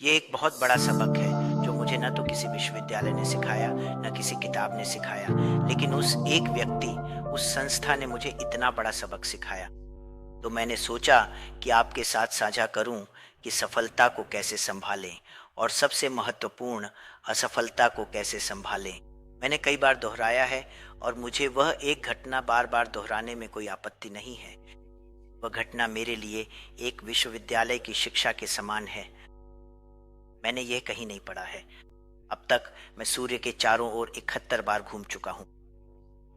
ये एक बहुत बड़ा सबक है जो मुझे न तो किसी विश्वविद्यालय ने सिखाया, न किसी किताब ने सिखाया, लेकिन उस एक व्यक्ति, उस संस्था ने मुझे इतना बड़ा सबक सिखाया। तो मैंने सोचा कि आपके साथ साझा करूं कि सफलता को कैसे संभालें और सबसे महत्वपूर्ण असफलता को कैसे संभालें। मैंने कई बार दोहराया है और मुझे वह एक घटना बार बार दोहराने में कोई आपत्ति नहीं है। वह घटना मेरे लिए एक विश्वविद्यालय की शिक्षा के समान है। मैंने यह कहीं नहीं पढ़ा है। अब तक मैं सूर्य के चारों ओर 71 बार घूम चुका हूं।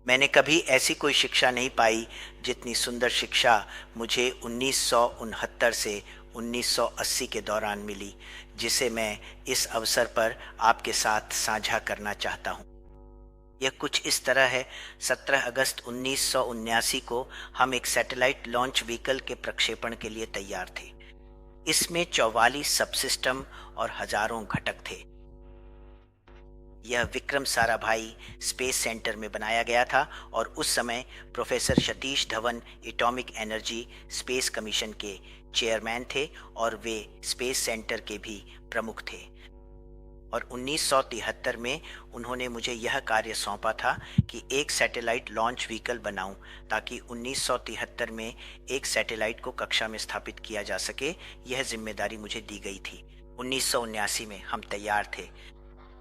मैंने कभी ऐसी कोई शिक्षा नहीं पाई जितनी सुंदर शिक्षा मुझे 1969 से 1980 के दौरान मिली, जिसे मैं इस अवसर पर आपके साथ साझा करना चाहता हूँ। यह कुछ इस तरह है। 17 अगस्त 1979 को हम एक सैटेलाइट लॉन्च व्हीकल के प्रक्षेपण के लिए तैयार थे। इसमें 44 सबसिस्टम और हजारों घटक थे। यह विक्रम साराभाई स्पेस सेंटर में बनाया गया था और उस समय professor Satish Dhawan atomic energy space commission के चेयरमैन थे और वे स्पेस सेंटर के भी प्रमुख थे। और 1973 में उन्होंने मुझे यह कार्य सौंपा था कि एक सैटेलाइट लॉन्च व्हीकल बनाऊं ताकि 1973 में एक सैटेलाइट को कक्षा में स्थापित किया जा सके। यह जिम्मेदारी मुझे दी गई थी। 1979 में हम तैयार थे।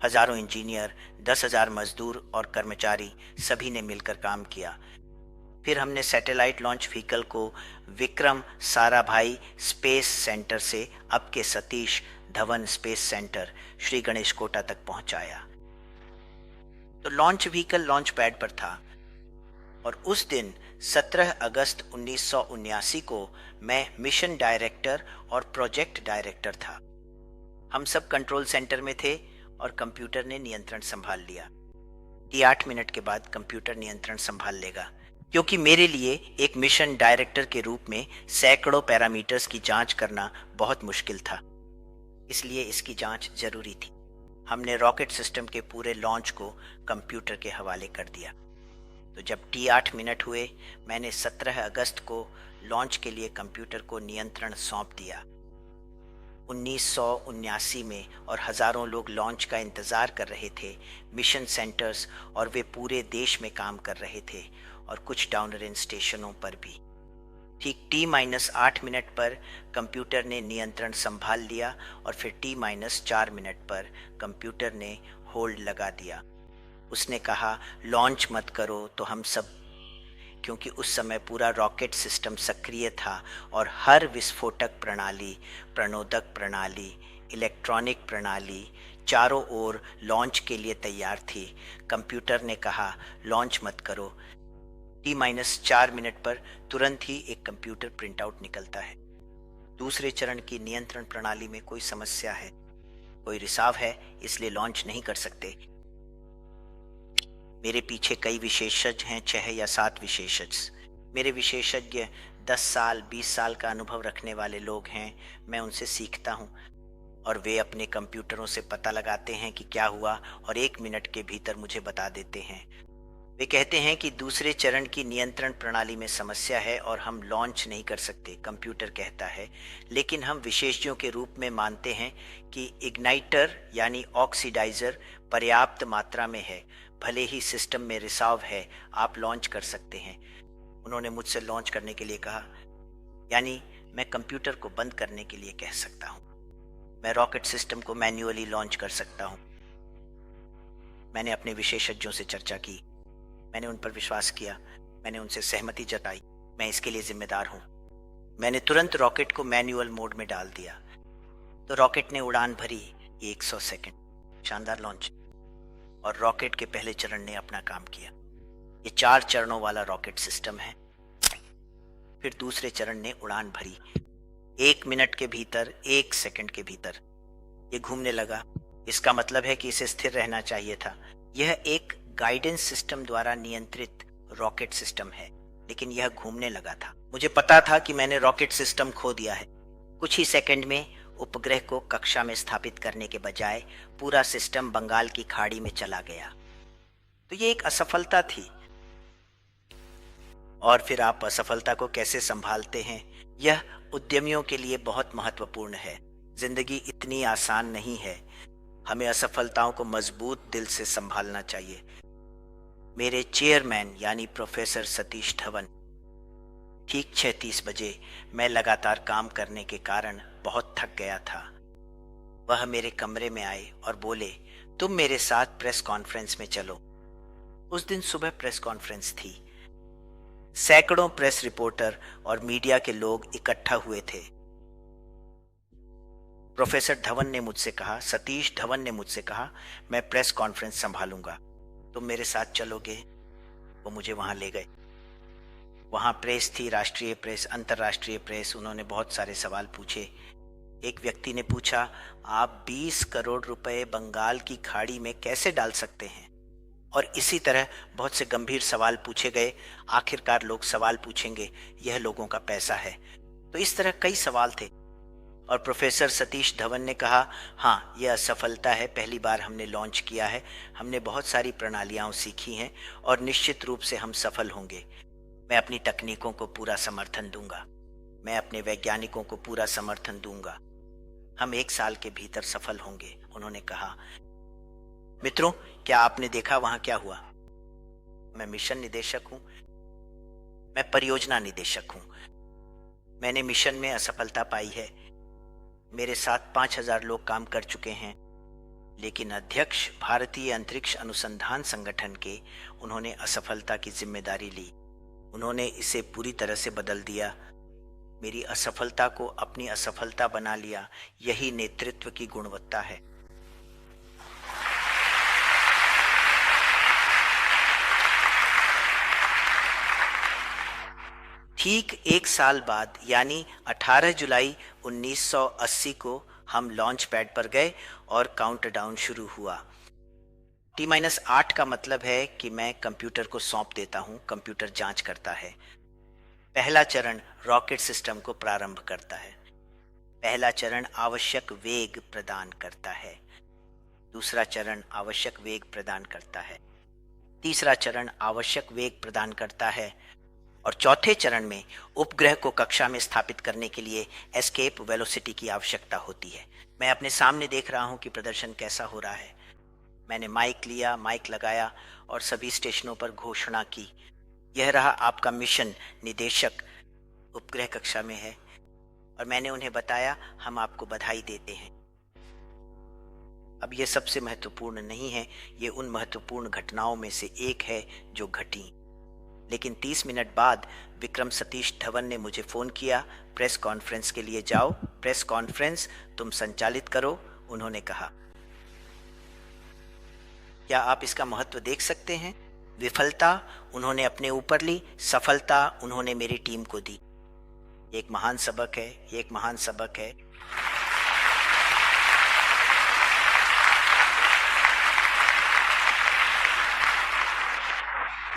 हजारों इंजीनियर, 10,000 मजदूर और कर्मचारी, सभी ने मिलकर काम किया। फिर हमने सैटेलाइट लॉन्च व्हीकल को विक्रम साराभाई स्पेस सेंटर से अब के सतीश धवन स्पेस सेंटर श्री गणेशकोटा तक पहुंचाया। तो लॉन्च व्हीकल लॉन्च पैड पर था और उस दिन 17 अगस्त 1979 को मैं मिशन डायरेक्टर और प्रोजेक्ट डायरेक्टर था। हम सब कंट्रोल सेंटर में थे और कंप्यूटर ने नियंत्रण संभाल लिया। 8 मिनट के बाद कंप्यूटर नियंत्रण संभाल लेगा, क्योंकि मेरे लिए एक मिशन डायरेक्टर के रूप में सैकड़ों पैरामीटर्स की जांच करना बहुत मुश्किल था, इसलिए इसकी जांच जरूरी थी। हमने रॉकेट सिस्टम के पूरे लॉन्च को कंप्यूटर के हवाले कर दिया। तो जब T8 मिनट हुए, मैंने 17 अगस्त को लॉन्च के लिए कंप्यूटर को नियंत्रण सौंप दिया। 1979 में और हजारों लोग लॉन्च का इंतज़ार कर रहे थे, मिशन सेंटर्स, और वे पूरे देश में काम कर रहे थे और कुछ डाउनरेन स्टेशनों पर भी। ठीक T-8 मिनट पर कंप्यूटर ने नियंत्रण संभाल लिया और फिर T-4 मिनट पर कंप्यूटर ने होल्ड लगा दिया। उसने कहा, लॉन्च मत करो। तो हम सब, क्योंकि उस समय पूरा रॉकेट सिस्टम सक्रिय था और हर विस्फोटक प्रणाली, प्रणोदक प्रणाली, इलेक्ट्रॉनिक प्रणाली चारों ओर लॉन्च के लिए तैयार थी। कंप्यूटर ने कहा, लॉन्च मत करो। T-4 मिनट पर तुरंत ही एक कंप्यूटर प्रिंटआउट निकलता है। दूसरे चरण की नियंत्रण प्रणाली में कोई समस्या है, कोई रिसाव है, इसलिए लॉन्च नहीं कर सकते। मेरे पीछे कई विशेषज्ञ हैं, 6 या 7 विशेषज्ञ। मेरे विशेषज्ञ 10 साल 20 साल का अनुभव रखने वाले लोग हैं। मैं उनसे सीखता हूँ और वे अपने कंप्यूटरों से पता लगाते हैं कि क्या हुआ और 1 मिनट के भीतर मुझे बता देते हैं। वे कहते हैं कि दूसरे चरण की नियंत्रण प्रणाली में समस्या है और हम लॉन्च नहीं कर सकते, कंप्यूटर कहता है। लेकिन हम विशेषज्ञों के रूप में मानते हैं कि इग्नाइटर यानी ऑक्सीडाइजर पर्याप्त मात्रा में है, भले ही सिस्टम में रिसाव है, आप लॉन्च कर सकते हैं। उन्होंने मुझसे लॉन्च करने के लिए कहा, यानी मैं कंप्यूटर को बंद करने के लिए कह सकता हूँ। मैं रॉकेट सिस्टम को मैन्युअली लॉन्च कर सकता हूँ। मैंने अपने विशेषज्ञों से चर्चा की, मैंने उन पर विश्वास किया, मैंने उनसे सहमति जताई, मैं इसके लिए जिम्मेदार हूँ। मैंने तुरंत रॉकेट को मैन्युअल मोड में डाल दिया। तो रॉकेट ने उड़ान भरी 100 सेकंड, शानदार लॉन्च, और रॉकेट के पहले चरण ने अपना काम किया। ये 4 चरणों वाला रॉकेट सिस्टम है। फिर दूसरे चरण ने उड़ान भरी 1 मिनट के भीतर, 1 सेकंड के भीतर ये घूमने लगा। इसका मतलब है कि इसे स्थिर रहना चाहिए था। यह एक गाइडेंस सिस्टम द्वारा नियंत्रित रॉकेट सिस्टम है, लेकिन यह घूमने लगा था। मुझे पता था कि मैंने रॉकेट सिस्टम खो दिया है। कुछ ही सेकंड में उपग्रह को कक्षा में स्थापित करने के बजाय पूरा सिस्टम बंगाल की खाड़ी में चला गया। तो ये एक असफलता थी। और फिर आप असफलता को कैसे संभालते हैं, यह उद्यमियों के लिए बहुत महत्वपूर्ण है। जिंदगी इतनी आसान नहीं है। हमें असफलताओं को मजबूत दिल से संभालना चाहिए। मेरे चेयरमैन यानी प्रोफेसर सतीश धवन, ठीक 6:30 बजे मैं लगातार काम करने के कारण बहुत थक गया था। वह मेरे कमरे में आए और बोले, तुम मेरे साथ प्रेस कॉन्फ्रेंस में चलो। उस दिन सुबह प्रेस कॉन्फ्रेंस थी। सैकड़ों प्रेस रिपोर्टर और मीडिया के लोग इकट्ठा हुए थे। प्रोफेसर धवन ने मुझसे कहा, सतीश धवन ने मुझसे कहा, मैं प्रेस कॉन्फ्रेंस संभालूंगा, तुम मेरे साथ चलोगे? वो मुझे वहां ले गए। वहां प्रेस थी, राष्ट्रीय प्रेस, अंतर्राष्ट्रीय प्रेस। उन्होंने बहुत सारे सवाल पूछे। एक व्यक्ति ने पूछा, आप 20 करोड़ रुपए बंगाल की खाड़ी में कैसे डाल सकते हैं? और इसी तरह बहुत से गंभीर सवाल पूछे गए। आखिरकार लोग सवाल पूछेंगे, यह लोगों का पैसा है। तो इस तरह कई सवाल थे और प्रोफेसर सतीश धवन ने कहा, हाँ, यह असफलता है, पहली बार हमने लॉन्च किया है, हमने बहुत सारी प्रणालियाँ सीखी हैं और निश्चित रूप से हम सफल होंगे। मैं अपनी तकनीकों को पूरा समर्थन दूंगा, मैं अपने वैज्ञानिकों को पूरा समर्थन दूंगा, हम 1 साल के भीतर सफल होंगे, उन्होंने कहा। मित्रों, क्या आपने देखा वहां क्या हुआ? मैं मिशन निदेशक हूं, मैं परियोजना निदेशक हूं। मैंने मिशन में असफलता पाई है। मेरे साथ 5,000 लोग काम कर चुके हैं, लेकिन अध्यक्ष भारतीय अंतरिक्ष अनुसंधान संगठन के, उन्होंने असफलता की जिम्मेदारी ली। उन्होंने इसे पूरी तरह से बदल दिया। मेरी असफलता को अपनी असफलता बना लिया। यही नेतृत्व की गुणवत्ता है। ठीक 1 साल बाद यानी 18 जुलाई 1980 को हम लॉन्च पैड पर गए और काउंटडाउन शुरू हुआ। T-8 का मतलब है कि मैं कंप्यूटर को सौंप देता हूं, कंप्यूटर जांच करता है। पहला चरण रॉकेट सिस्टम को प्रारंभ करता है। पहला चरण आवश्यक वेग प्रदान करता है। दूसरा चरण आवश्यक वेग प्रदान करता है। तीसरा चरण आवश्यक वेग प्रदान करता है और चौथे चरण में उपग्रह को कक्षा में स्थापित करने के लिए एस्केप वेलोसिटी की आवश्यकता होती है। मैं अपने सामने देख रहा हूं कि प्रदर्शन कैसा हो रहा है। मैंने माइक लिया, माइक लगाया और सभी स्टेशनों पर घोषणा की, यह रहा आपका मिशन निदेशक, उपग्रह कक्षा में है। और मैंने उन्हें बताया, हम आपको बधाई देते हैं। अब यह सबसे महत्वपूर्ण नहीं है, ये उन महत्वपूर्ण घटनाओं में से एक है जो घटी। लेकिन 30 मिनट बाद विक्रम सतीश धवन ने मुझे फ़ोन किया, प्रेस कॉन्फ्रेंस के लिए जाओ, प्रेस कॉन्फ्रेंस तुम संचालित करो, उन्होंने कहा। क्या आप इसका महत्व देख सकते हैं? विफलता उन्होंने अपने ऊपर ली, सफलता उन्होंने मेरी टीम को दी। ये एक महान सबक है, ये एक महान सबक है।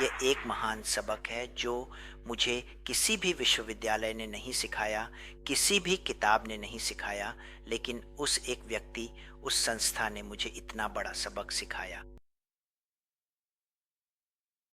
ये एक महान सबक है जो मुझे किसी भी विश्वविद्यालय ने नहीं सिखाया, किसी भी किताब ने नहीं सिखाया, लेकिन उस एक व्यक्ति, उस संस्था ने मुझे इतना बड़ा सबक सिखाया।